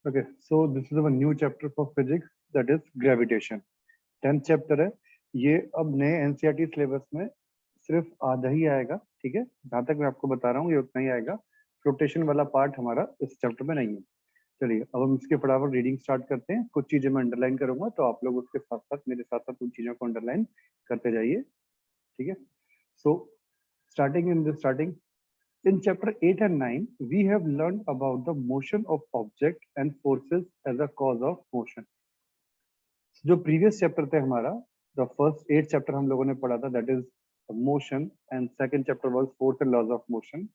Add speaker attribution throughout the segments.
Speaker 1: Okay, so this is a new chapter for physics, that is gravitation. 10th chapter है ये। अब नए NCERT syllabus में सिर्फ आधा ही आएगा, ठीक है। जहां तक मैं आपको बता रहा हूँ ये उतना ही आएगा। फ्लोटेशन वाला पार्ट हमारा इस चैप्टर में नहीं है। चलिए अब हम इसके फटाफट रीडिंग स्टार्ट करते हैं। कुछ चीजें मैं अंडरलाइन करूंगा तो आप लोग उसके साथ साथ मेरे साथ साथ उन चीजों को अंडरलाइन करते जाइए, ठीक है। So starting in chapter 8 and 9, we have learned about the motion of object and forces as a cause of motion. जो प्रीवियस चैप्टर थे हमारा, द फर्स्ट 8 चैप्टर हम लोगों ने पढ़ा था, that is motion, and second chapter was force and laws of motion.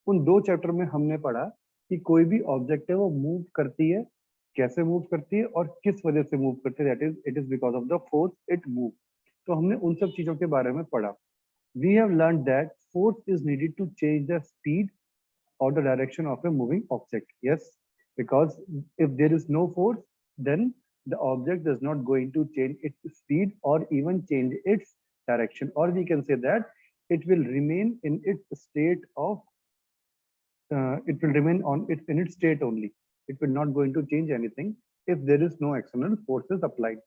Speaker 1: उन दो चैप्टर में हमने पढ़ा कि कोई भी ऑब्जेक्ट है वो मूव करती है, कैसे मूव करती है और किस वजह से मूव करती है, that is it is because of the force it move. तो हमने उन सब चीजों के बारे में पढ़ा। We have learned that force is needed to change the speed or the direction of a moving object. Yes, because if there is no force, then the object is not going to change its speed or even change its direction. Or we can say that it will remain in its state of, it will remain on it in its state only. It will not going to change anything if there is no external forces applied.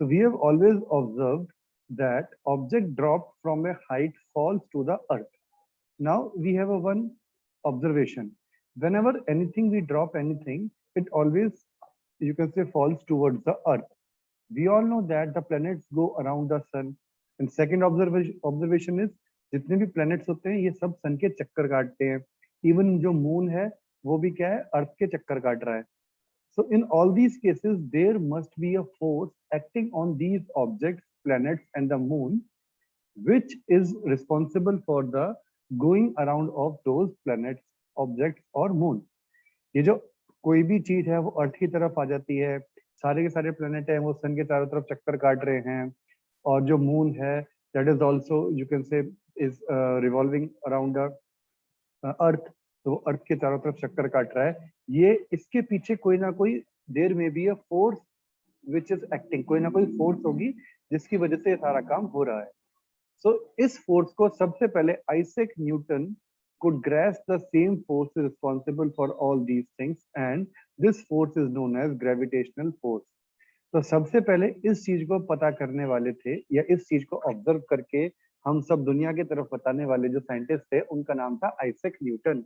Speaker 1: So we have always observed that object dropped from a height falls to the earth. Now we have a one observation. Whenever anything we drop anything, it always, you can say, falls towards the earth. We all know that the planets go around the sun. And second observation is जितने भी planets होते हैं ये सब sun के चक्कर काटते हैं। Even जो moon है वो भी क्या है, earth के चक्कर काट रहा है। So in all these cases, there must be a force acting on these objects, planets and the moon, which is responsible for the going around of those planets, objects or moon. ये जो कोई भी चीज है वो अर्थ की तरफ आ जाती है, सारे के सारे प्लेनेट है वो सन के चारों तरफ चक्कर काट रहे हैं, और जो मून है that is also you can say is revolving around the earth, तो वो अर्थ के चारों तरफ चक्कर काट रहा है। ये इसके पीछे कोई ना कोई देयर में be a force which is acting, कोई ना कोई फोर्स होगी जिसकी वजह से ये सारा काम हो रहा है। सो इस फोर्स को सबसे पहले Isaac Newton could grasp the same force is responsible for all these things, and this force is known as gravitational force. तो सबसे पहले इस चीज को पता करने वाले थे, या इस चीज को ऑब्जर्व करके हम सब दुनिया की तरफ बताने वाले जो साइंटिस्ट थे उनका नाम था Isaac Newton.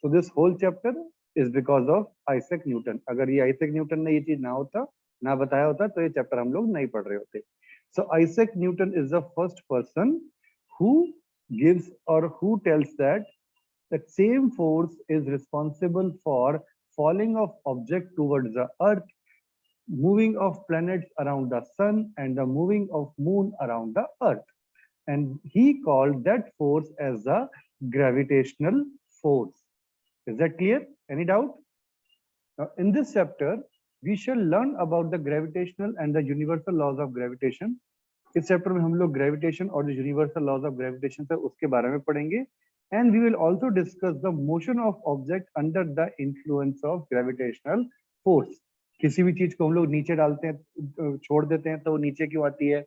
Speaker 1: So this whole chapter is because of Isaac Newton. अगर ये आइजैक न्यूटन ने ये चीज ना होता, ना बताया होता, तो ये चैप्टर हम लोग नहीं पढ़ रहे होते। So Isaac Newton is the first person who gives or who tells that the same force is responsible for falling of object towards the earth, moving of planets around the sun, and the moving of moon around the earth. And he called that force as the gravitational force. Is that clear? Any doubt? Now, in this chapter, we shall learn about the gravitational and the universal laws of gravitation. इस chapter में हम लोग gravitation और जो universal laws of gravitation है उसके बारे में पढ़ेंगे, and we will also discuss the motion of object under the influence of gravitational force. किसी भी चीज को हम लोग नीचे डालते हैं, छोड़ देते हैं, तो वो नीचे क्यों आती है,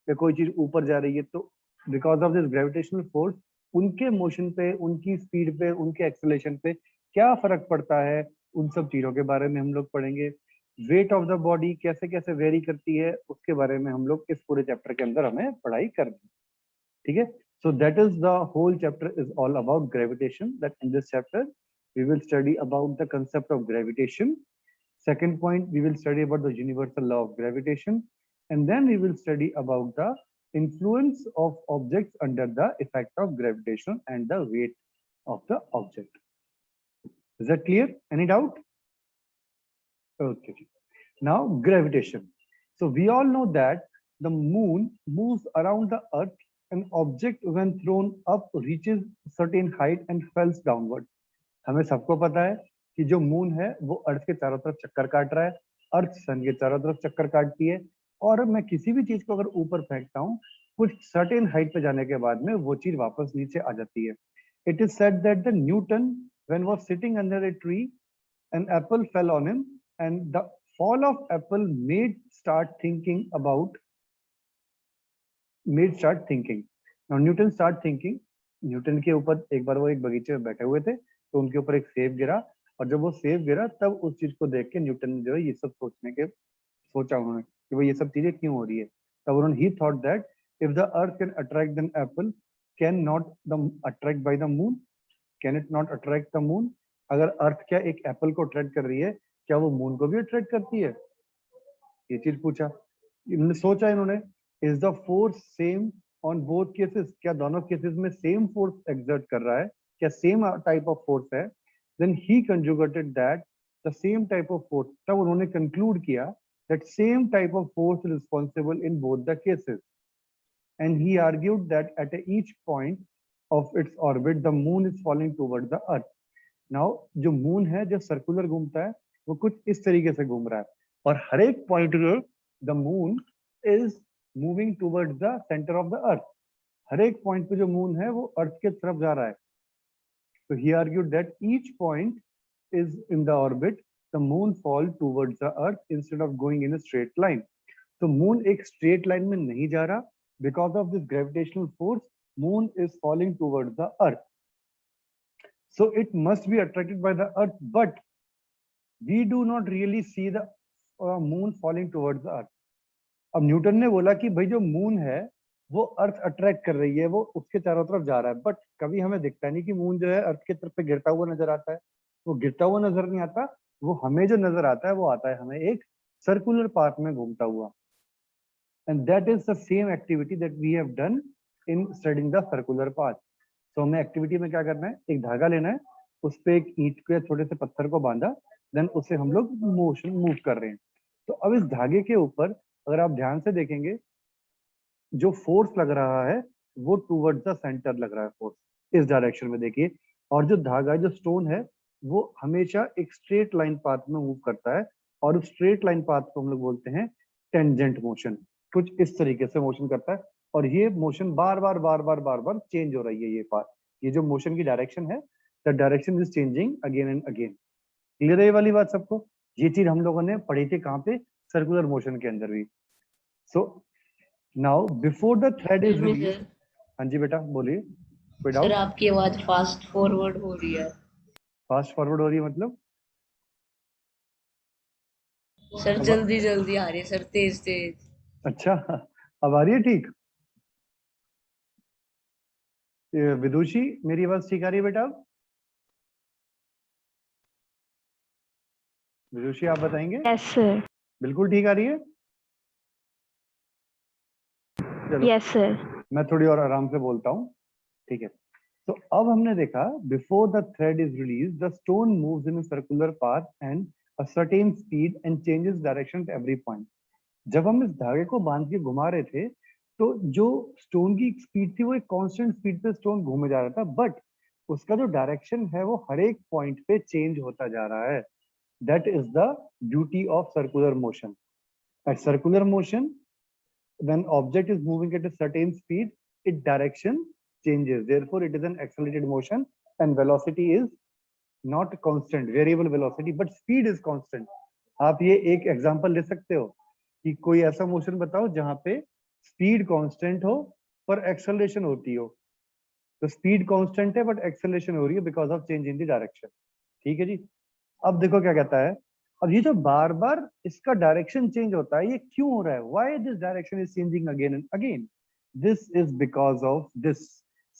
Speaker 1: या कोई चीज ऊपर जा रही है तो because of this gravitational force उनके मोशन पे, उनकी स्पीड पे, उनके एक्सेलरेशन पे क्या फर्क पड़ता है, उन सब चीजों के बारे में हम लोग पढ़ेंगे। वेट ऑफ द बॉडी कैसे कैसे वेरी करती है उसके बारे में हम लोग इस पूरे चैप्टर के अंदर हमें पढ़ाई करनी है, ठीक है। So that is the whole chapter is all about gravitation. That in this chapter we will study about the concept of gravitation. Second point, we will study about the universal law of gravitation, and then we will study about the influence of objects under the effect of gravitation and the weight of the object. Is that clear? Any doubt? Okay. Now gravitation. So we all know that the moon moves around the earth. An object when thrown up reaches certain height and falls downward. हमें सबको पता है कि जो moon है वो अर्थ के चारों तरफ चक्कर काट रहा है, अर्थ सन के चारों तरफ चक्कर काटती है, और मैं किसी भी चीज को अगर ऊपर फेंकता हूँ कुछ सर्टेन हाइट पे जाने के बाद में वो चीज वापस नीचे आ जाती है। It is said that the Newton when was sitting under a tree, an apple fell on him, and the fall of apple made start thinking. Now Newton start thinking. Newton के ऊपर एक बार वो एक बगीचे में बैठे हुए थे तो उनके ऊपर एक सेब गिरा और जब वो सेफ गिरा तब उस चीज को देख के न्यूटन ने जो है ये सब सोचा उन्होंने कि भाई ये सब चीजें क्यों हो रही है। तब उन्होंने ही thought that if the earth can attract an apple can not the attract by the moon, can it not attract the moon. अगर अर्थ क्या एक एप्पल को अट्रैक्ट कर रही है, क्या वो मून को भी अट्रैक्ट करती है? ये चीज पूछा। इन्होंने सोचा, इन्होंने is the force same on both cases, क्या दोनों केसेस में सेम फोर्स एक्सर्ट कर रहा है, क्या सेम टाइप ऑफ फोर्स है? Then he conjugated that the same type of force, तब उन्होंने कंक्लूड किया that same type of force is responsible in both the cases. and he argued that at each point of its orbit the moon is falling toward the earth. Now जो moon है जो circular घूमता है वो कुछ इस तरीके से घूम रहा है, और हर एक पॉइंट पे the moon is moving towards the centre of the earth. हर एक पॉइंट पे जो मून है वो अर्थ के तरफ जा रहा है। So he argued that each point is in the orbit, the moon fall towards the earth instead of going in a straight line. तो मून एक स्ट्रेट लाइन में नहीं जा रहा, because of this gravitational force moon is falling towards the earth, so it must be attracted by the earth, but we do not really see the moon falling towards the earth. अब Newton ने बोला कि भाई जो moon है वो earth attract कर रही है, वो उसके चारों तरफ जा रहा है, बट कभी हमें दिखता नहीं कि मून जो है अर्थ की तरफ पे गिरता हुआ नजर आता है। वो गिरता हुआ नजर नहीं आता, वो हमें जो नजर आता है वो आता है हमें एक सर्कुलर पाथ में घूमता हुआ। And that is the same activity that we have done in studying the circular path. So हमें एक्टिविटी में क्या करना है, एक धागा लेना है, उस पे एक ईंट के छोटे से पत्थर को बांधा, देन उससे हम लोग मोशन मूव कर रहे हैं। तो अब इस धागे के ऊपर अगर आप ध्यान से देखेंगे जो फोर्स लग रहा है वो टूवर्ड्स द सेंटर लग रहा है, फोर्स इस डायरेक्शन में देखिए। और जो धागा जो स्टोन है वो हमेशा एक स्ट्रेट लाइन पाथ में मूव करता है, और उस स्ट्रेट लाइन पाथ को हम लोग बोलते हैं टेंजेंट मोशन। कुछ इस तरीके से मोशन करता है, और ये मोशन बार बार चेंज हो रही है। ये पाथ, ये जो मोशन की डायरेक्शन है, the direction is changing again and again. Clear है ये वाली बात सबको? ये चीज हम लोगों ने पढ़ी थी कहाँ पे, सर्कुलर मोशन के अंदर भी। So now before the thread is release. हाँ जी बेटा बोलिए, कोई
Speaker 2: सर
Speaker 1: डाउट?
Speaker 2: आपकी आवाज फास्ट फॉरवर्ड हो रही है।
Speaker 1: फास्ट फॉरवर्ड हो रही है मतलब?
Speaker 2: सर
Speaker 1: अब
Speaker 2: जल्दी जल्दी आ रही है सर, तेज तेज।
Speaker 1: अच्छा, अब आ रही है ठीक? ये विदुषी मेरी आवाज ठीक आ रही है बेटा? अब विदुषी आप बताएंगे?
Speaker 3: Yes sir.
Speaker 1: बिल्कुल ठीक आ रही है? चलो
Speaker 3: यस सर।
Speaker 1: मैं थोड़ी और आराम से बोलता हूँ, ठीक है। तो अब हमने देखा before the thread is release the stone moves in a circular path and a certain speed and changes direction at every point. जब हम इस धागे को बांध के घुमा रहे थे तो जो स्टोन की स्पीड थी वो एक कांस्टेंट स्पीड पे स्टोन घूमे जा रहा था, बट उसका जो डायरेक्शन है वो हर एक पॉइंट पे चेंज होता जा रहा है। That is the beauty of circular motion. At circular motion when object is moving at a certain speed, its direction changes, therefore it is an accelerated motion, and velocity is not constant, variable velocity, but speed is constant. आप ये एक example ले सकते हो कि कोई ऐसा motion बताओ जहां पे स्पीड कांस्टेंट हो पर एक्सेलरेशन होती हो। तो स्पीड कांस्टेंट है बट एक्सेलरेशन हो रही है because of change in the direction. ठीक है जी। अब देखो क्या कहता है, अब ये जो बार बार इसका डायरेक्शन चेंज होता है ये क्यों हो रहा है, why this direction is changing again and again? This is because of this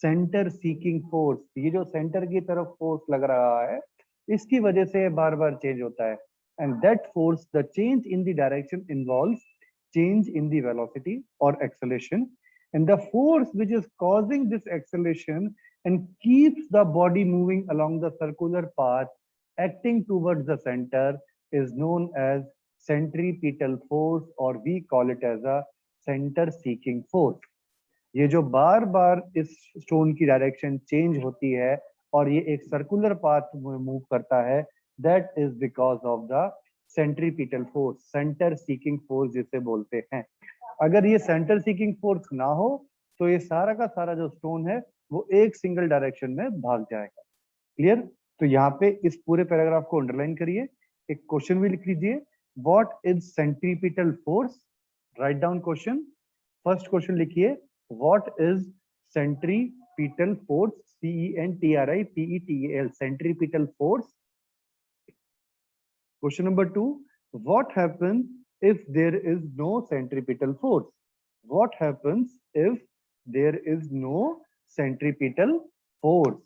Speaker 1: centre seeking force. ये जो सेंटर की तरफ फोर्स लग रहा है इसकी वजह से बार बार चेंज होता है, and that force, the change in the direction involves change in the velocity or acceleration, and the force which is causing this acceleration and keeps the body moving along the circular path acting towards the center is known as centripetal force, or we call it as a center seeking force. ये जो बार बार इस stone की direction change होती है और ये एक circular path में मूव करता है, that is because of the centripetal force, centre seeking force जिसे बोलते हैं। अगर ये सेंटर सीकिंग फोर्स ना हो तो ये सारा का सारा जो स्टोन है वो एक सिंगल डायरेक्शन में भाग जाएगा। क्लियर? तो यहाँ पे इस पूरे पैराग्राफ को अंडरलाइन करिए, एक क्वेश्चन भी लिख लीजिए, what is centripetal force? Write down question. First question लिखिए, what is centripetal force? CENTRIPETAL, centripetal force. Question number 2, what happens if there is no centripetal force? What happens if there is no centripetal force?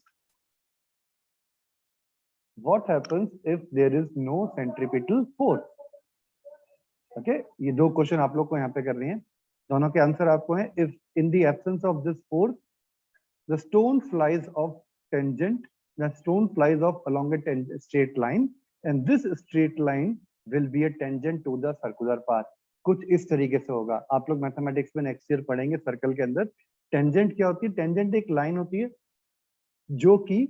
Speaker 1: What happens if there is no centripetal force? Okay ये दो question आप लोग को यहाँ पे कर रही हैं, दोनों के आंसर आपको हैं. If in the absence of this force the stone flies off tangent, the stone flies off along a straight line and this straight line will be a tangent to the circular path. कुछ इस तरीके से होगा. आप लोग mathematics में next year पढ़ेंगे circle के अंदर टेंजेंट क्या होती है. टेंजेंट एक लाइन होती है जो कि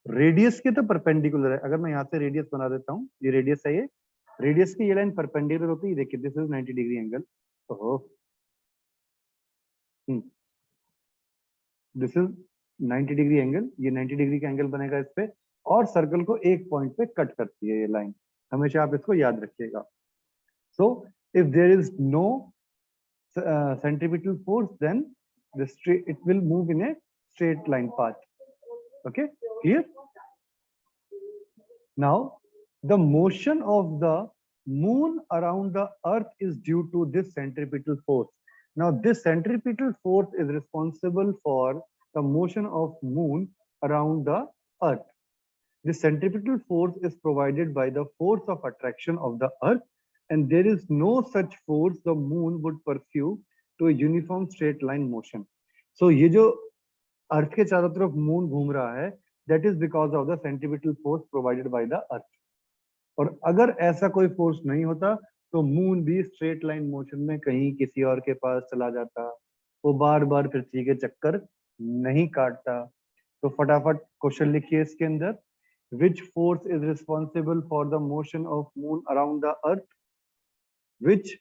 Speaker 1: रेडियस के तो परपेंडिकुलर है. अगर मैं यहाँ से रेडियस बना देता हूँ, ये रेडियस है, ये रेडियस की ये लाइन परपेंडिकुलर होती है. देखिए दिस इज 90 डिग्री एंगल. ओहो दिस इज 90 डिग्री एंगल. ये 90 डिग्री का एंगल बनेगा इस पे, और सर्कल को एक पॉइंट पे कट करती है ये लाइन. हमेशा आप इसको याद रखिएगा. So if there is no centripetal force, then it will move in a straight line path. Okay, clear? Now the motion of the moon around the earth is due to this centripetal force. Now this centripetal force is responsible for the motion of moon around the earth. This centripetal force is provided by the force of attraction of the earth, and there is no such force the moon would pursue to a uniform straight line motion. So ये जो अर्थ के चारों तरफ moon घूम रहा है, that is because of the centripetal force provided by the earth. और अगर ऐसा कोई फोर्स नहीं होता तो मून भी स्ट्रेट लाइन मोशन में कहीं किसी और के पास चला जाता, वो बार बार पृथ्वी के चक्कर नहीं काटता. तो फटाफट क्वेश्चन लिखिए इसके अंदर. Which force is responsible for the motion of moon around the earth? Which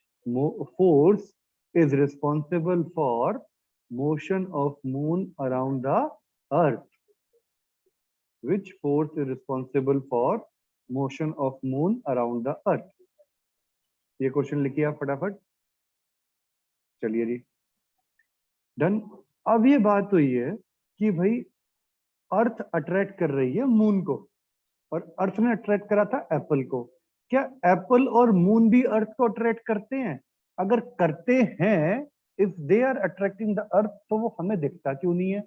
Speaker 1: force is responsible for motion of moon around the earth? Which force is responsible for motion of moon around the earth? ये question लिखिए आप फटाफट. चलिए जी, done. अब ये बात हुई है कि भाई अर्थ अट्रैक्ट कर रही है मून को, और अर्थ ने अट्रैक्ट करा था एप्पल को. क्या एप्पल और मून भी अर्थ को अट्रैक्ट करते हैं? अगर करते हैं, if they are attracting the earth, तो वो हमें दिखता क्यों नहीं है?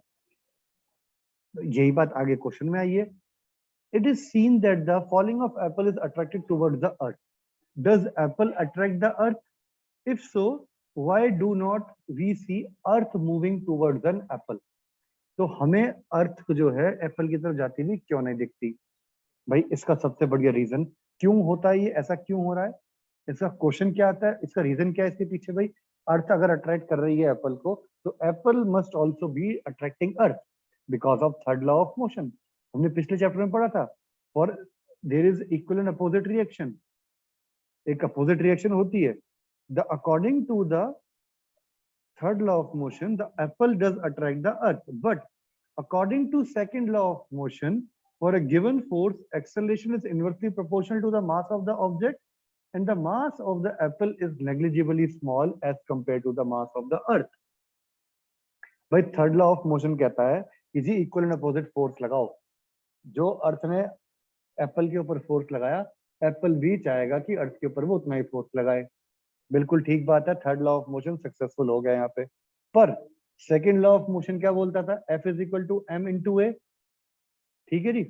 Speaker 1: यही बात आगे क्वेश्चन में आई है. It is seen that the falling of apple is attracted towards the earth. Does apple attract the earth? If so, why do not we see earth moving towards an apple? तो हमें अर्थ जो है Apple की तरफ जाती हुई क्यों नहीं दिखती? भाई इसका सबसे बढ़िया रीजन क्यों होता है, ये ऐसा क्यों हो रहा है, इसका क्वेश्चन क्या आता है, इसका रीजन क्या है इसके पीछे? भाई अर्थ अगर अट्रैक्ट कर रही है एप्पल को, तो apple must also be attracting earth because of third law of motion. हमने पिछले चैप्टर में पढ़ा था, for there is equal and opposite reaction. एक अपोजिट रिएक्शन होती है. The according to the third law of motion the apple does attract the earth, but according to second law of motion, for a given force, acceleration is inversely proportional to the mass of the object, and the mass of the apple is negligibly small as compared to the mass of the earth. भाई third law of motion कहता है कि जी equal and opposite force लगाओ. जो अर्थ ने Apple के ऊपर force लगाया, एप्पल भी चाहेगा कि अर्थ के ऊपर वो उतना ही फोर्स लगाए. बिल्कुल ठीक बात है, third law of motion successful हो गया यहाँ पे. पर सेकेंड लॉ ऑफ मोशन क्या बोलता था? F is equal to M into A. ठीक है जी,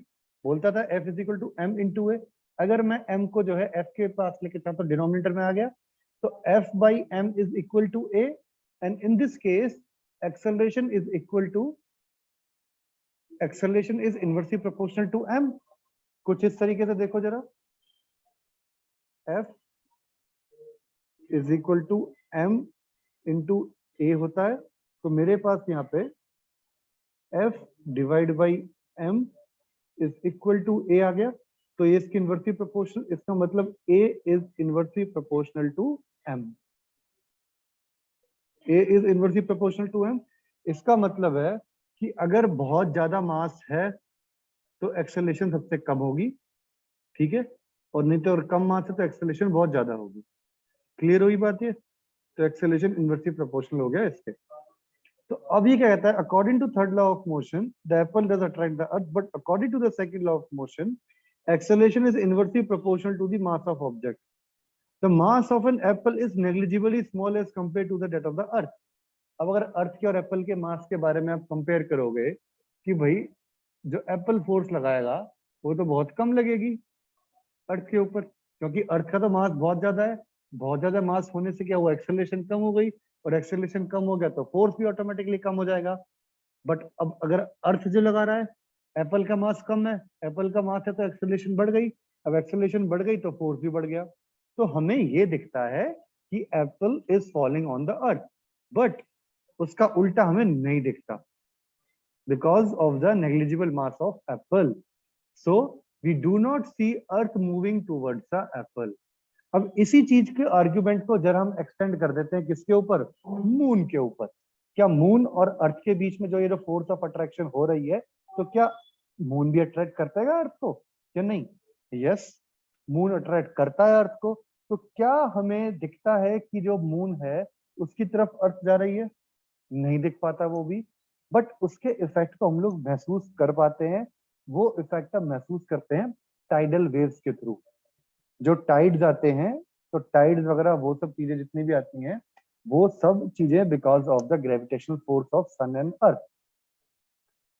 Speaker 1: बोलता था F is equal to M into A. अगर मैं m को जो है F के पास लेके था तो डिनोमिनेटर में आ गया, तो F by M is equal to A, and in this case acceleration is equal to, acceleration is inversely proportional to m. कुछ इस तरीके से देखो जरा, F is equal to m into A होता है, तो मेरे पास यहाँ पे F divide by m is equal to A आ गया. तो ये इसकी इनवर्सली प्रोपोर्शनल, इसका मतलब A is inversely proportional to m. A is inversely proportional to m. इसका मतलब है कि अगर बहुत ज्यादा मास है तो एक्सेलरेशन सबसे कम होगी, ठीक है, और नहीं तो और कम मास है तो एक्सेलरेशन बहुत ज्यादा होगी. क्लियर हुई बात ये? तो एक्सेलरेशन इनवर्सली प्रोपोर्शनल हो गया इसके. तो अब ये क्या कहता है? According to third law of motion the apple does attract the earth, but according to the second law of motion Acceleration is inversely proportional to the mass of object. The mass of an apple is negligibly small as compared to the that of the earth. अब अगर अर्थ के और Apple के मास के बारे में आप compare करोगे कि भाई जो एप्पल फोर्स लगाएगा वो तो बहुत कम लगेगी अर्थ के ऊपर, क्योंकि अर्थ का तो मास बहुत ज्यादा है। बहुत ज्यादा मास होने से क्या हुआ, एक्सेलरेशन कम हो गई, और एक्सेलरेशन कम हो गया तो फोर्स भी ऑटोमेटिकली कम हो जाएगा। बट अब अगर अर्थ जो लगा रहा है, एप्पल का मास कम है, एप्पल का मास है तो एक्सेलरेशन बढ़ गई, अब एक्सेलरेशन बढ़ गई तो फोर्स भी बढ़ गया। तो हमें ये दिखता है कि apple is falling on the earth, but उसका उल्टा हमें नहीं दिखता because of the negligible mass of apple. So we do not see earth moving towards the apple. अब इसी चीज के आर्ग्यूमेंट को जरा हम एक्सटेंड कर देते हैं किसके ऊपर, मून के ऊपर। क्या मून और अर्थ के बीच में जो ये फोर्स ऑफ अट्रैक्शन हो रही है, तो क्या मून भी अट्रैक्ट करता है अर्थ को, क्या नहीं? यस, मून अट्रैक्ट करता है अर्थ को। तो क्या हमें दिखता है कि जो मून है उसकी तरफ अर्थ जा रही है? नहीं दिख पाता वो भी, बट उसके इफेक्ट को हम लोग महसूस कर पाते हैं। वो इफेक्ट हम महसूस करते हैं टाइडल वेव्स के थ्रू। जो टाइड्स आते हैं, तो टाइड्स वगैरह वो सब चीजें जितनी भी आती हैं, वो सब चीजें because of the gravitational force of sun and earth.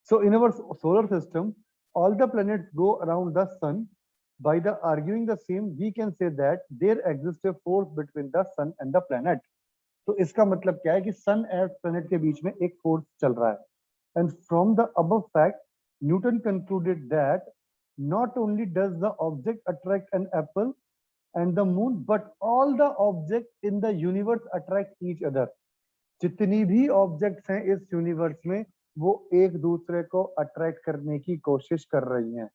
Speaker 1: So in our solar system all the planets go around the sun. By the arguing the same, we can say that there exists a force between the sun and the planet. तो इसका मतलब क्या है कि सन और planet के बीच में एक फोर्स चल रहा है। And from the above fact, Newton concluded that not only does the object attract an apple and the moon, but all the objects in the universe attract each other. जितनी भी objects हैं इस universe में, वो एक दूसरे को attract करने की कोशिश कर रही हैं।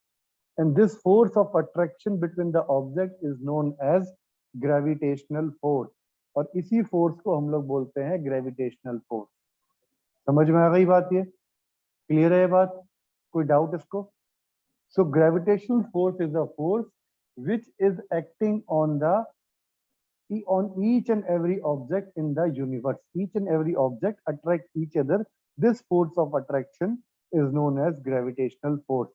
Speaker 1: And this force of attraction between the object is known as gravitational force. और इसी फोर्स को हम लोग बोलते हैं ग्रेविटेशनल फोर्स। समझ में आ गई बात? ये क्लियर है ये बात? कोई डाउट इसको? So gravitational force is a force which is acting on each and every object in the universe. Each and every object attract each other. This force of attraction is known as gravitational force.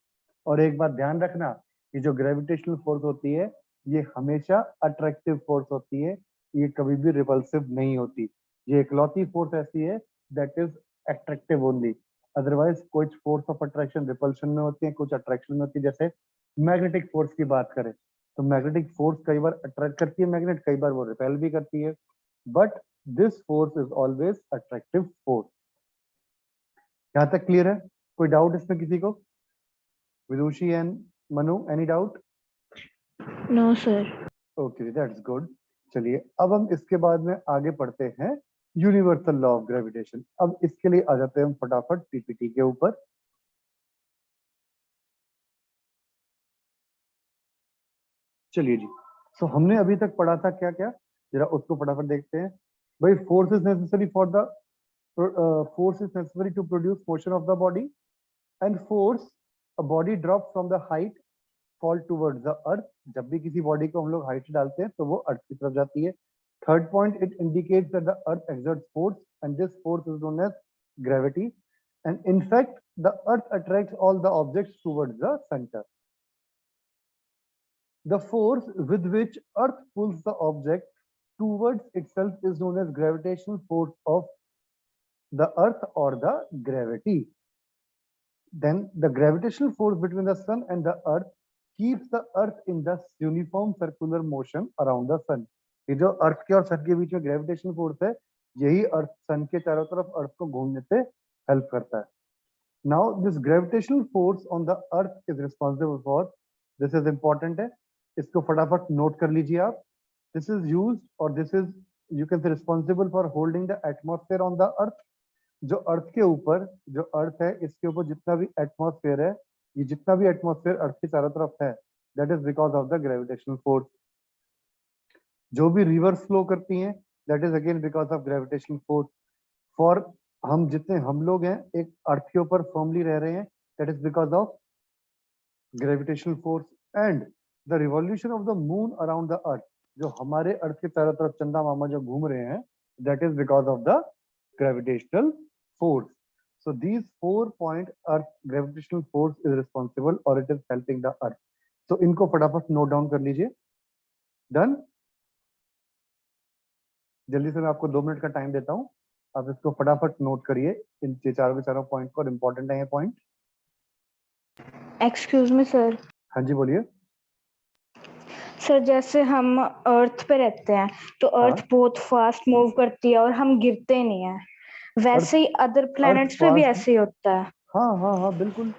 Speaker 1: और एक बात ध्यान रखना, कि जो gravitational force होती है ये हमेशा अट्रैक्टिव फोर्स होती है, ये कभी भी रिपल्सिव नहीं होती। ये इकलौती फोर्स ऐसी है that is attractive only. Otherwise कुछ फोर्स ऑफ अट्रैक्शन रिपल्शन में होती है, कुछ अट्रैक्शन में होती है। जैसे मैग्नेटिक फोर्स की बात करें तो मैग्नेटिक फोर्स कई बार अट्रैक्ट करती है मैग्नेट, कई बार वो रिपेल भी करती है, but this force is always attractive force. यहां तक क्लियर है? कोई डाउट इसमें किसी को? Vidushi and Manu, any doubt?
Speaker 3: No sir.
Speaker 1: Okay, that's good. चलिए अब हम इसके बाद में आगे पढ़ते हैं यूनिवर्सल लॉ ऑफ ग्रेविटेशन। अब इसके लिए आ जाते हैं हम फटाफट पीपीटी के ऊपर। चलिए जी, सो हमने अभी तक पढ़ा था क्या क्या, जरा उसको फटाफट देखते हैं। भाई force is necessary for the force is necessary to produce motion of the body, and force a body drops from the height fall towards the earth. जब भी किसी बॉडी को हम लोग हाइट डालते हैं तो वो अर्थ की तरफ जाती है। Third point, it indicates that the earth exerts force and this force is known as gravity, and in fact the earth attracts all the objects towards the center. The force with which earth pulls the object towards itself is known as gravitational force of the earth or the gravity. Then the gravitational force between the sun and the earth keeps the earth in the uniform circular motion around the sun. ये जो अर्थ के और सन के बीच में gravitational force है, यही अर्थ सन के चारों तरफ अर्थ को घूमने से हेल्प करता है। Now this gravitational force on the earth is responsible for, this is important है, इसको फटाफट नोट कर लीजिए आप। This is used or this is you can say responsible for holding the atmosphere on the earth. जो अर्थ के ऊपर, जो अर्थ है इसके ऊपर जितना भी एटमॉस्फेयर है, ये जितना भी एटमॉस्फेयर अर्थ के चारों तरफ है, that is because of the gravitational force. जो भी रिवर्स फ्लो करती हैं, that is again because of gravitational force. For हम जितने हम लोग हैं एक अर्थ के ऊपर फर्मली रह रहे हैं, that is because of gravitational force. And the revolution of the moon around the earth, जो हमारे अर्थ के चारों तरफ चंदा मामा जो घूम रहे हैं, that is because of the gravitational force. So these 4 point earth gravitational force is responsible or it is helping the earth. तो इनको फटाफट नोट डाउन कर लीजिए। डन। जल्दी से मैं आपको 2 मिनट का टाइम देता हूँ, आप इसको फटाफट नोट करिए, इन चारों पॉइंट को, इंपॉर्टेंट है ये पॉइंट।
Speaker 3: Excuse me sir.
Speaker 1: हाँ जी बोलिए।
Speaker 3: सर जैसे हम अर्थ पे रहते हैं तो अर्थ
Speaker 1: हाँ,
Speaker 3: बहुत फास्ट मूव करती है और हम गिरते नहीं है,
Speaker 1: अर्थ
Speaker 3: वैसे ही अदर
Speaker 1: अर्थ
Speaker 3: प्लैनेट्स पे भी
Speaker 1: फास्ट,
Speaker 3: ऐसे ही होता है।
Speaker 1: हाँ हाँ हाँ बिल्कुल,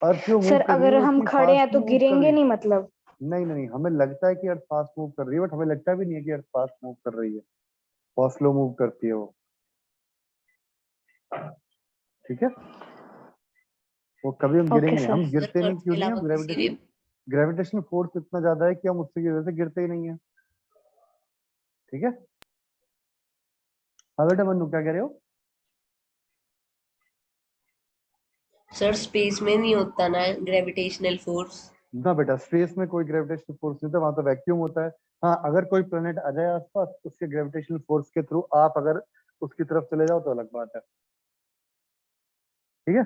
Speaker 1: अर्थ जो मूव
Speaker 3: सर
Speaker 1: कर रही है
Speaker 3: अगर
Speaker 1: वो
Speaker 3: हम
Speaker 1: इतनी
Speaker 3: खड़े
Speaker 1: फास्ट
Speaker 3: हैं तो
Speaker 1: नहीं मूव कर
Speaker 3: गिरेंगे
Speaker 1: रही।
Speaker 3: नहीं मतलब।
Speaker 1: नहीं नहीं नहीं, हमें लगता है कि अर्थ फास्ट मूव कर रही है, बट हमें लगता भी नहीं है कि अर्थ फास्ट मूव कर रही है, बहुत स्लो मूव करती है वो। ठीक है, वो कभी हम
Speaker 3: ओके
Speaker 1: गिरेंगे नहीं,
Speaker 3: सर।
Speaker 1: हम
Speaker 2: सर
Speaker 1: गिरते नहीं,
Speaker 2: अर्थ के
Speaker 1: क्यों नहीं, हम
Speaker 2: अलावा किसी भी
Speaker 1: ग्रेविटेशन फोर्स इतना ज्यादा है कि हम उसकी वजह से गिरते ही नहीं है। ठीक है, हाँ बेटा मन्नू क्या कह रहे हो?
Speaker 2: सर स्पेस में नहीं होता ना ग्रेविटेशनल फोर्स।
Speaker 1: ना बेटा, स्पेस में कोई ग्रेविटेशनल फोर्स नहीं होता, वहां तो वैक्यूम होता है। हाँ, अगर कोई प्लेनेट आ जाए आसपास, उसके ग्रेविटेशनल फोर्स के थ्रू आप अगर उसकी तरफ चले जाओ तो अलग बात है। ठीक है,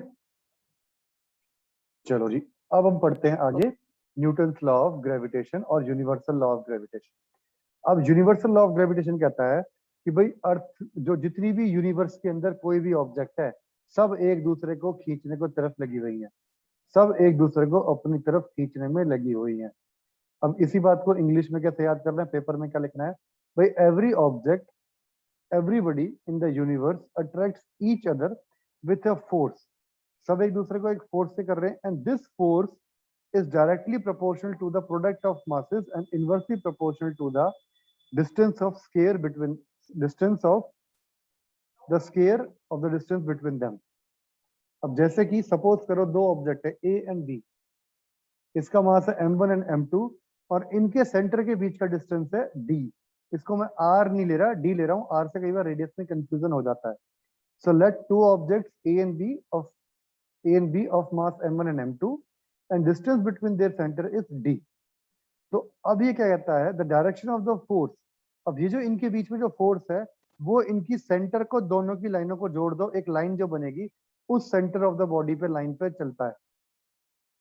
Speaker 1: चलो जी, अब हम पढ़ते हैं आगे न्यूटन्स लॉ ऑफ ग्रेविटेशन और यूनिवर्सल लॉ ऑफ ग्रेविटेशन। अब यूनिवर्सल लॉ ऑफ ग्रेविटेशन कहता है कि भाई अर्थ, जो जितनी भी यूनिवर्स के अंदर कोई भी ऑब्जेक्ट है, सब एक दूसरे को खींचने को तरफ लगी हुई है, सब एक दूसरे को अपनी तरफ खींचने में लगी हुई है। अब इसी बात को इंग्लिश में कैसे याद करना है, पेपर में क्या लिखना है भाई, every object, everybody in the universe attracts each other with a force. सब एक दूसरे को एक फोर्स से कर रहे हैं, and this force is directly proportional to the product of masses and inversely proportional to the distance of square between distance of the square of the distance between them। अब जैसे कि सपोज करो दो object है A and B, इसका मास है m1 and m2, और इनके सेंटर के बीच का डिस्टेंस है d। इसको मैं r नहीं ले रहा, d ले रहा हूँ, r से कई बार रेडियस में कंफ्यूजन हो जाता है। So let two objects a and b of mass m1 and m2 and distance between their center is d। तो अब ये क्या कहता है, the direction of the force. अब ये जो इनके बीच में जो फोर्स है, वो इनकी सेंटर को, दोनों की लाइनों को जोड़ दो, एक लाइन जो बनेगी उस सेंटर ऑफ द बॉडी पे लाइन पे चलता है।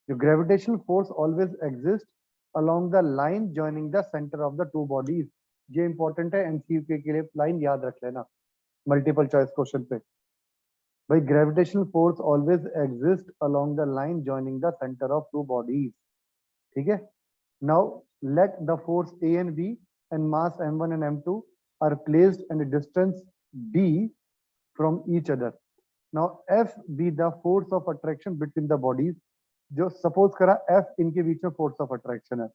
Speaker 1: जो gravitational force always exist along the line joining the centre of the two bodies. ये इंपॉर्टेंट है, एमसीक्यू के लिए लाइन याद रख लेना मल्टीपल चॉइस क्वेश्चन पे। भाई gravitational force always exist along the line joining the centre of two bodies. ठीक है, now let the force A and B and mass m1 and m2 are placed at a distance d from each other। now F be the force of attraction between the bodies। जो suppose करा F इनके बीच में force of attraction है,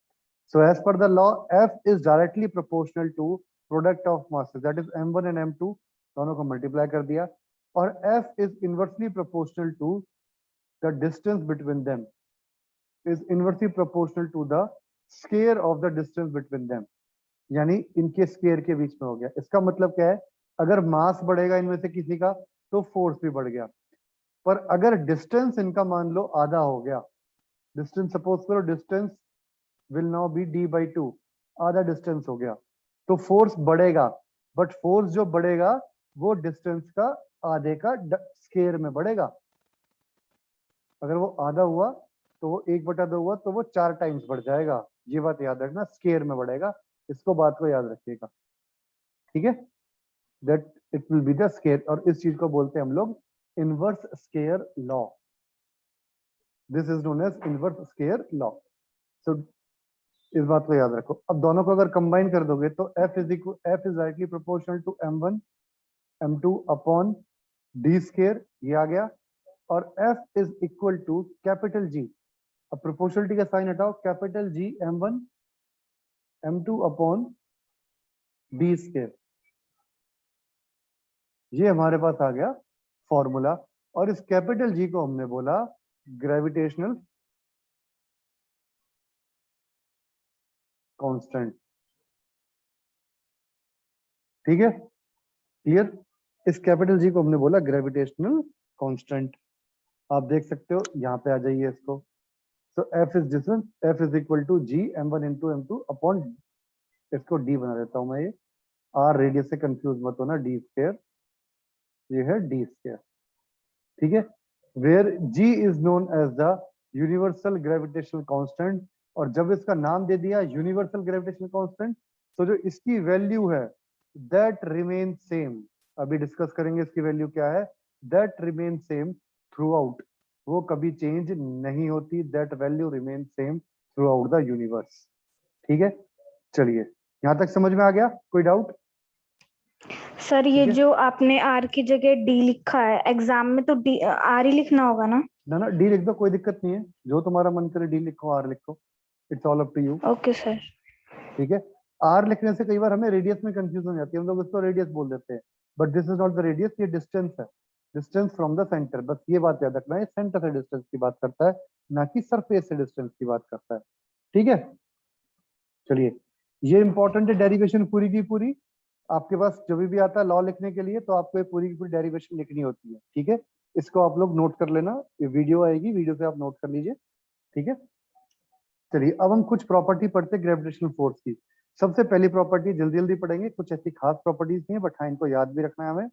Speaker 1: so as per the law F is directly proportional to product of masses, that is m1 and m2, दोनों को multiply कर दिया, और F is inversely proportional to the distance between them, is inversely proportional to the square of the distance between them, यानी इनके square के बीच में हो गया। इसका मतलब क्या है, अगर मास बढ़ेगा इनमें से किसी का तो फोर्स भी बढ़ गया, पर अगर डिस्टेंस इनका मान लो आधा हो गया, डिस्टेंस सपोज करो distance will now be d/2, आधा डिस्टेंस हो गया, तो फोर्स बढ़ेगा, बट फोर्स जो बढ़ेगा वो डिस्टेंस का आधे का स्केयर में बढ़ेगा। अगर वो आधा हुआ तो वो 1/2 हुआ तो वो 4 टाइम्स बढ़ जाएगा। ये बात याद रखना, स्केयर में बढ़ेगा, इसको बात को याद रखिएगा। ठीक है, that it will be the square, और इस चीज को बोलते हैं हम लोग inverse square law. This is known as inverse square law. So इस बात को याद रखो। अब दोनों को अगर कंबाइन कर दोगे तो F is directly proportional to m1 m2 upon d square, ये आ गया, और F is equal to capital G। अब प्रोपोर्शनलिटी का साइन हटाओ, capital G m1 m2 upon d square, ये हमारे पास आ गया फॉर्मूला। और इस कैपिटल G को हमने बोला ग्रेविटेशनल कांस्टेंट। ठीक है, क्लियर, इस कैपिटल G को हमने बोला ग्रेविटेशनल कांस्टेंट। आप देख सकते हो, यहाँ पे आ जाइए इसको। सो F is distance, F is equal to G m1 into m2 upon, इसको D बना देता हूं मैं, ये R रेडियस से कंफ्यूज मत होना, d स्क्वायर, ये है d स्क्वायर। ठीक है, where G is known as the universal gravitational constant और जब इसका नाम दे दिया यूनिवर्सल ग्रेविटेशनल कांस्टेंट, तो जो इसकी वैल्यू है दैट रिमेन सेम, अभी डिस्कस करेंगे इसकी वैल्यू क्या है, that remain same through out, वो कभी चेंज नहीं होती, that value remain same through out the universe. ठीक है, चलिए यहां तक समझ में आ गया, कोई डाउट?
Speaker 3: सर ये
Speaker 1: ठीक है।
Speaker 3: जो आपने आर की जगह डी लिखा है, एग्जाम में तो डी आर ही लिखना होगा ना?
Speaker 1: ना डी लिख दो, कोई दिक्कत नहीं है, जो तुम्हारा मन करे डी लिखो आर लिखो, it's all up to you.
Speaker 3: Okay sir.
Speaker 1: ठीक है, आर लिखने से कई बार हमें रेडियस में कंफ्यूजन हो जाती है, हम लोग इसको रेडियस बोल देते हैं, but this is not the radius, ये डिस्टेंस है, डिस्टेंस फ्रॉम द सेंटर, बस ये बात याद रखना है, सेंटर से डिस्टेंस की बात करता है, ना कि सरफेस से डिस्टेंस की बात करता है। ठीक है, चलिए ये इंपॉर्टेंट है डेरिवेशन पूरी की पूरी, आपके पास जब भी आता है लॉ लिखने के लिए तो आपको ये पूरी की पूरी डेरिवेशन लिखनी होती है। ठीक है, इसको आप लोग नोट कर लेना, ये वीडियो आएगी, वीडियो से आप नोट कर लीजिए। ठीक है, चलिए अब हम कुछ प्रॉपर्टी पढ़ते हैं ग्रेविटेशनल फोर्स की। सबसे पहली प्रॉपर्टी जल्दी जल्दी पढ़ेंगे, कुछ ऐसी खास प्रॉपर्टीज नहीं है, बट हाँ इनको याद भी रखना है हमें।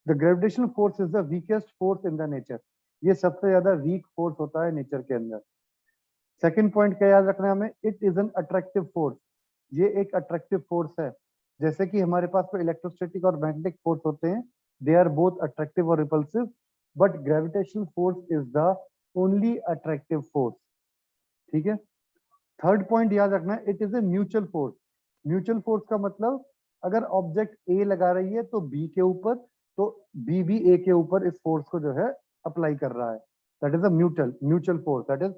Speaker 1: The gravitational force is the weakest force in the nature, ये सबसे ज्यादा वीक फोर्स होता है नेचर के अंदर। सेकंड पॉइंट क्या याद रखना है हमें, it is an attractive force, ये एक अट्रैक्टिव फोर्स है, जैसे कि हमारे पास तो इलेक्ट्रोस्टैटिक और मैग्नेटिक फोर्स होते हैं, दे आर बोथ अट्रैक्टिव और repulsive, but gravitational force is the only attractive force. ठीक है, थर्ड पॉइंट याद रखना है, it is a mutual force. Mutual force का मतलब अगर ऑब्जेक्ट ए लगा रही है तो बी के ऊपर, तो बी भी ए के ऊपर इस फोर्स को जो है अप्लाई कर रहा है, that is a mutual force, that is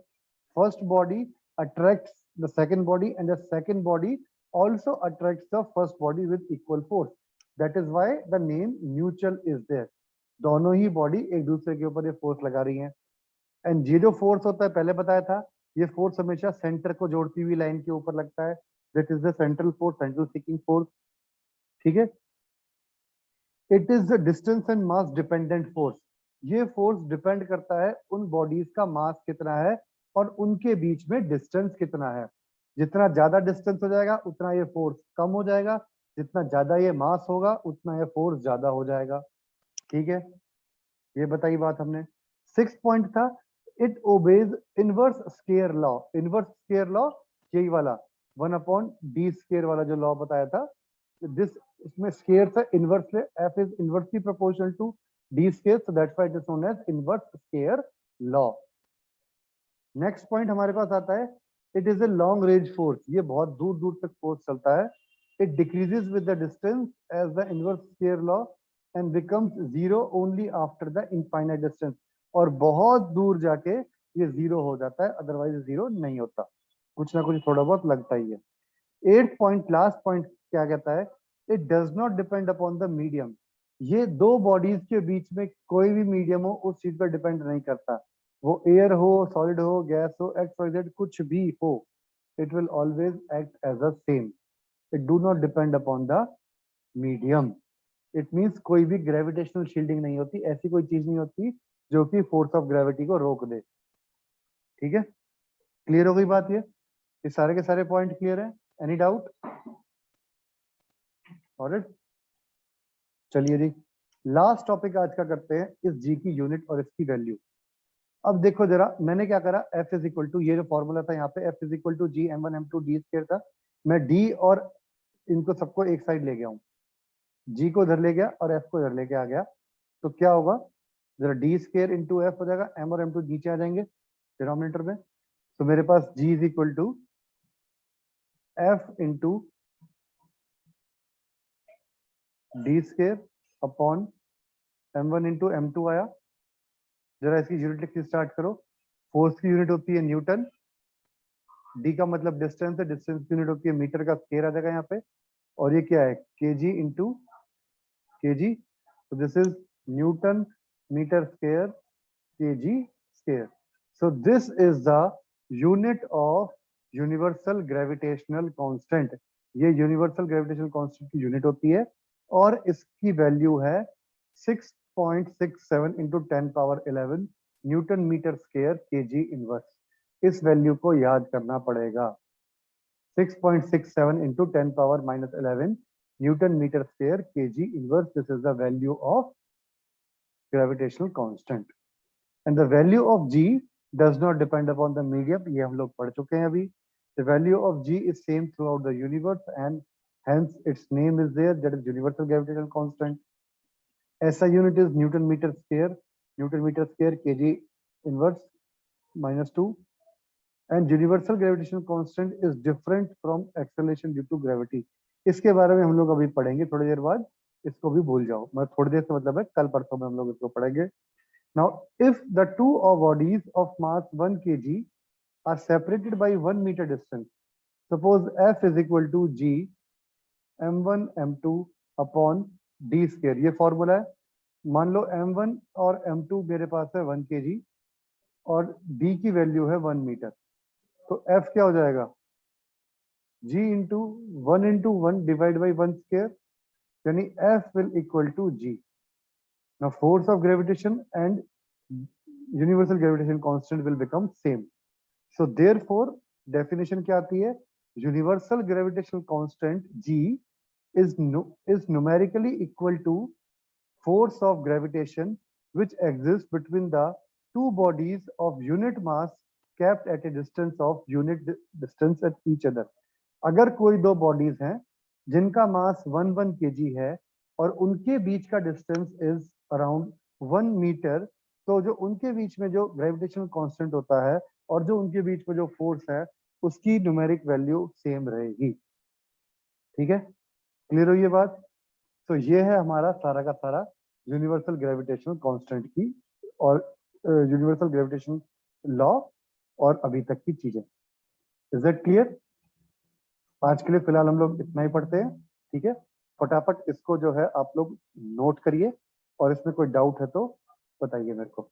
Speaker 1: first body attracts the second body and the second body also attracts the first body with equal force, that is why the name mutual is there, दोनों ही body एक दूसरे के ऊपर ये force लगा रही हैं। And ये जो फोर्स होता है पहले बताया था, ये फोर्स हमेशा सेंटर को जोड़ती हुई लाइन के ऊपर लगता है, that is the central force, central seeking force. ठीक है, it is the distance and mass dependent force, ये फोर्स डिपेंड करता है उन बॉडीज का मास कितना है और उनके बीच में डिस्टेंस कितना है, जितना ज्यादा डिस्टेंस हो जाएगा उतना ये फोर्स कम हो जाएगा, जितना ज्यादा ये मास होगा उतना ये फोर्स ज्यादा हो जाएगा। ठीक है, ये बताई बात हमने। सिक्स पॉइंट था, it obeys inverse square law, inverse square law यही वाला 1/d स्केयर वाला जो लॉ बताया था, दिस इसमें स्केयर से इनवर्स ले, f is inversely proportional to d square, so that's why it is known as inverse square law. Next point हमारे पास आता है, it is a long range force, ये बहुत दूर दूर तक फोर्स चलता है, it decreases with the distance as the inverse square law and becomes zero only after the infinite distance, और बहुत दूर जाके ये जीरो हो जाता है, अदरवाइज जीरो नहीं होता, कुछ ना कुछ थोड़ा बहुत लगता ही है। एट पॉइंट लास्ट पॉइंट क्या कहता है, it does not depend upon the medium, ये दो बॉडीज के बीच में कोई भी मीडियम हो उस चीज पर डिपेंड नहीं करता, वो एयर हो, सॉलिड हो, गैस हो, एक्स वाई जेड कुछ भी हो, it will always act as a same, it do not depend upon the medium. It means कोई भी ग्रेविटेशनल शील्डिंग नहीं होती, ऐसी कोई चीज नहीं होती जो कि फोर्स ऑफ ग्रेविटी को रोक दे। ठीक है, क्लियर हो गई बात, ये सारे के सारे पॉइंट क्लियर है, एनी डाउट? ऑलराइट, चलिए जी लास्ट टॉपिक आज का करते हैं, इस जी की यूनिट और इसकी वैल्यू। अब देखो जरा, मैंने क्या करा, F इज इक्वल टू, ये जो फॉर्मूला था यहाँ पे F is equal to g m1 m2 d square था, मैं d और इनको सबको एक साइड ले गया हूँ, g को इधर ले गया और f को इधर लेके आ गया, तो क्या होगा, जरा d स्क्वायर इंटू f हो जाएगा, m और m2 नीचे आ जाएंगे डिनोमिनेटर में, तो मेरे पास g is equal to f into d square upon m1 into m2 आया। जरा इसकी यूनिट लिखनी स्टार्ट करो, फोर्स की यूनिट होती है न्यूटन, डी का मतलब डिस्टेंस है, डिस्टेंस की यूनिट होती है मीटर का स्क्वायर आ जाएगा यहाँ पे, और ये क्या है केजी इंटू केजी, तो this is newton metre square KG square, so this is the unit of universal gravitational constant, ये यूनिवर्सल ग्रेविटेशनल कांस्टेंट की यूनिट होती है, और इसकी वैल्यू है 6.67 into 10 power 11 newton metre square KG inverse, इस value को याद करना पड़ेगा, 6.67 into 10 power -11 newton metre square KG inverse, this is the value of gravitational constant, and the value of g does not depend upon the medium, ये हम लोग पढ़ चुके हैं अभी, The value of g is same throughout the universe and hence its name is there, that is universal gravitational constant. SI unit is Newton meter square kg inverse -2, and universal gravitational constant is different from acceleration due to gravity. इसके बारे में हम लोग अभी पढ़ेंगे थोड़ी देर बाद, इसको भी भूल जाओ, मैं थोड़ी देर से मतलब है कल परसों में हम लोग इसको पढ़ेंगे. Now if the two bodies of mass 1 kg are separated by 1 meter distance, suppose F is equal to g m1 m2 upon d square. ये फॉर्मूला है. मान लो m1 और m2 मेरे पास है 1 kg और d की वैल्यू है 1 मीटर, तो F क्या हो जाएगा, g into 1 divide by 1 square, यानी F will equal to g. Now force of gravitation and universal gravitation constant will become same. So therefore definition क्या आती है, universal gravitational constant g is numerically equal to force of gravitation which exists between the two bodies of unit mass kept at a distance of unit distance at each other. अगर कोई दो bodies हैं जिनका मास 1 kg है और उनके बीच का distance is around 1 metre, तो जो उनके बीच में जो ग्रेविटेशनल कांस्टेंट होता है और जो उनके बीच में जो फोर्स है उसकी न्यूमेरिक वैल्यू सेम रहेगी. ठीक है, क्लियर हुई ये बात? तो ये है हमारा सारा का सारा यूनिवर्सल ग्रेविटेशनल कांस्टेंट की और यूनिवर्सल ग्रेविटेशन लॉ और अभी तक की चीजें. Is that clear? आज के लिए फिलहाल हम लोग इतना ही पढ़ते हैं. ठीक है, फटाफट इसको जो है आप लोग नोट करिए और इसमें कोई डाउट है तो बताइए मेरे को.